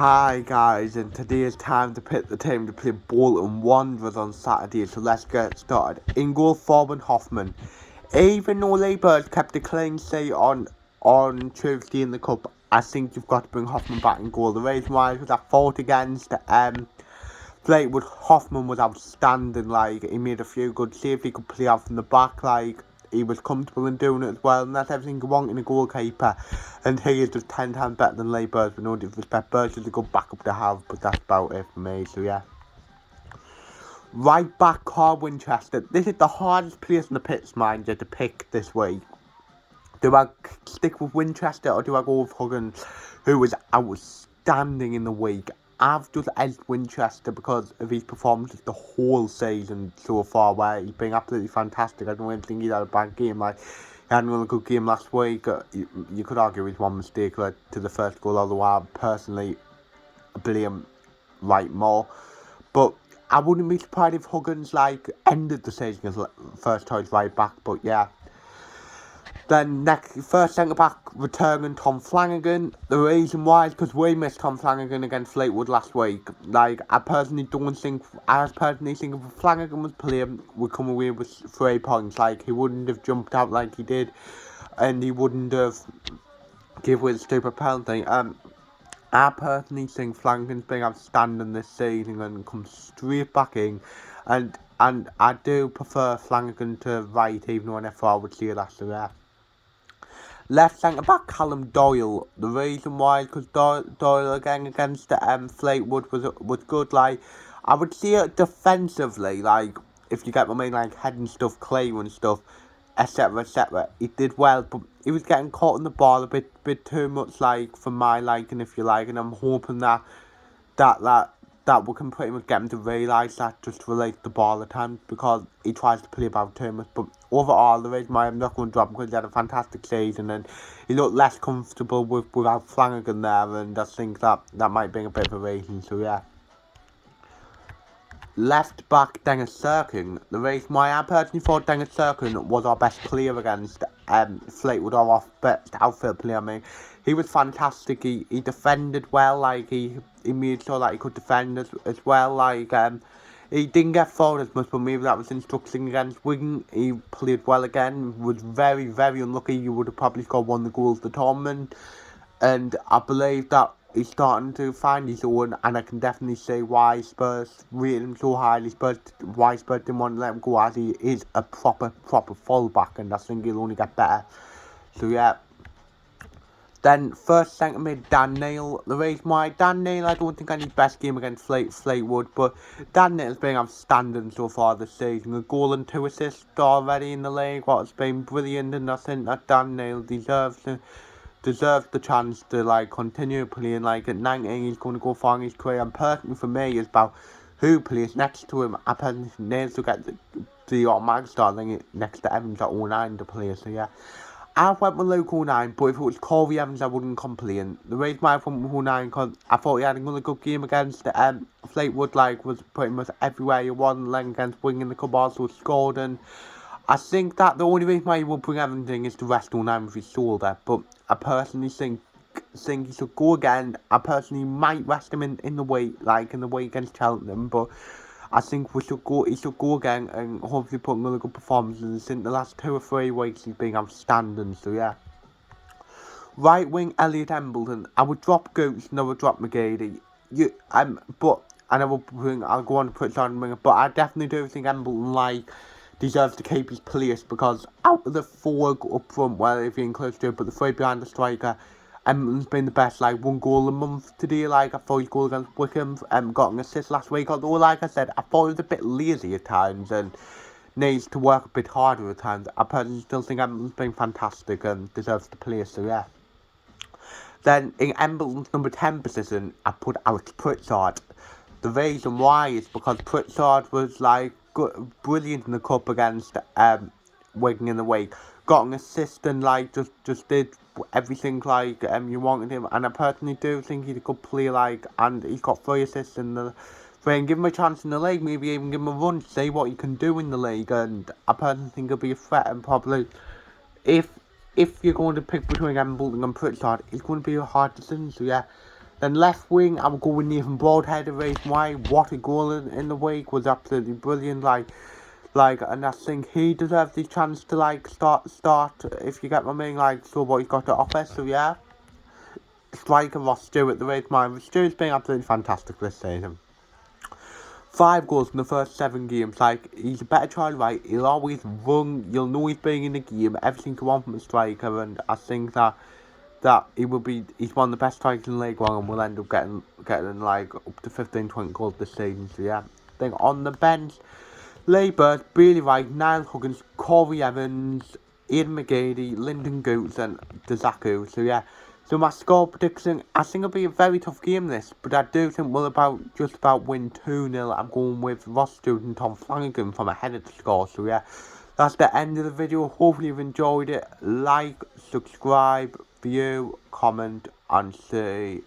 Hi guys, and today is time to pick the team to play Bolton Wanderers on Saturday, so let's get started. In goal, Foreman Hoffman. Even though Labour kept a clean sheet on Tuesday in the Cup, I think you've got to bring Hoffman back in goal. The reason why was that fought against Fleetwood. Hoffman was outstanding, like he made a few good saves, he could play out from the back, like he was comfortable in doing it as well, and that's everything you want in a goalkeeper. And he is just 10 times better than Leigh Burge, with no disrespect. Burge is a good backup to have, but that's about it for me, so yeah. Right back, Carl Winchester. This is the hardest place in the pitch, mind you, to pick this week. Do I stick with Winchester or do I go with Huggins, who was outstanding in the week? I've just edged Winchester because of his performances the whole season so far, where he's been absolutely fantastic. I don't really think he's had a bad game. Like, he had a really good game last week. You could argue his one mistake led to the first goal, although I personally blame Wright more. But I wouldn't be surprised if Huggins ended the season as first choice right back. But yeah. Then first centre back returning Tom Flanagan. The reason why is because we missed Tom Flanagan against Fleetwood last week. I personally think if Flanagan was playing, we'd come away with 3 points. He wouldn't have jumped out like he did, and he wouldn't have given away the stupid penalty. I personally think Flanagan's been outstanding this season and come straight back in, and I do prefer Flanagan to Wright, even though I never would see that. So yeah. Left centre back Callum Doyle. The reason why is because Doyle again against Fleetwood was good. I would see it defensively, if you get what I mean, heading stuff, clearing stuff, etc. etc. He did well, but he was getting caught in the ball a bit too much, for my liking, if you like, and I'm hoping that we can pretty much get him to realise that, just to release the ball at times, because he tries to play about too much. But overall, the reason why I'm not going to drop him, because he had a fantastic season and he looked less comfortable without Flanagan there, and I think that might be a bit of a reason, so yeah. Left back Dennis Serkin. The reason why I personally thought Dennis Serkin was our best player against Fleetwood, or our best outfield player, I mean. He was fantastic. He defended well. He made sure that he could defend as well. He didn't get forward as much, but maybe that was instructing against Wigan. He played well again. Was very, very unlucky. You would have probably scored one of the goals of the tournament. And I believe that he's starting to find his own, and I can definitely see why Spurs rate him so highly. Why Spurs didn't want to let him go, as he is a proper fullback, and I think he'll only get better. So yeah. Then first centre mid Dan Neil. The reason why Dan Neil, I don't think had his best game against Fleetwood, but Dan Neil's been outstanding so far this season. A goal and 2 assists already in the league. What's been brilliant, and I think that Dan Neil deserves the chance to continue playing. At 19, he's going to go far in his career. And personally, for me, it's about who plays next to him. I personally think Neil's to get the automatic starting next to Evans at 09 to play. So yeah. I went with Luke 09, but if it was Corey Evans, I wouldn't complain. The reason why I went with 09, because I thought he had another good game against Fleetwood, was pretty much everywhere he won, against Wigan in the Cup, also scored, and I think that the only reason why he would bring Evans in is to rest 09 with his shoulder, but I personally think he should go again. I personally might rest him in the week, in the week against Cheltenham, but I think he should go again and hopefully put another good performances. In the last 2 or 3 weeks, he's been outstanding, so yeah. Right wing, Elliot Embleton. I would drop Gooch and I would drop McGeady. I'll go on to put on winger, but I definitely do think Embleton, deserves to keep his place, because out of the 4 up front, well, if you're close to it, but the 3 behind the striker, Embleton's been the best, 1 goal a month today. I thought his goal against Wickham, got an assist last week, although, I said, I thought he was a bit lazy at times and needs to work a bit harder at times. I personally still think Embleton's been fantastic and deserves the place, so yeah. Then, in Embleton's number 10 position, I put Alex Pritchard. The reason why is because Pritchard was, brilliant in the Cup against Wigan in the week. Got an assist and just did everything you wanted him, and I personally do think he's a good player, and he's got 3 assists in the thing. Give him a chance in the league, maybe even give him a run, see what he can do in the league, and I personally think he'll be a threat, and probably if you're going to pick between Bolton and Pritchard, it's going to be a hard decision, so yeah. Then left wing, I'm going Nathan Broadhead of Race Y. What a goal in the week, was absolutely brilliant. And I think he deserves the chance to start if you get my meaning, so what he's got to offer. So yeah, striker Ross Stewart, the Race Y. Stewart's been absolutely fantastic this season. 5 goals in the first 7 games. He's a better child, right? He'll always run. You'll know he's being in the game. Everything you want from a striker, and I think that he's one of the best strikers in League One, and will end up getting up to 15-20 goals this season. So yeah, then on the bench, Labour, Bailey Wright, Niall Huggins, Corey Evans, Aidan McGady, Lyndon Goots, and Dezaku. So yeah. So my score prediction, I think it'll be a very tough game this, but I do think we'll just about win 2-0. I'm going with Ross Stewart and Tom Flanagan from ahead of the score. So yeah, that's the end of the video. Hopefully you've enjoyed it. Like, subscribe, view, comment, and see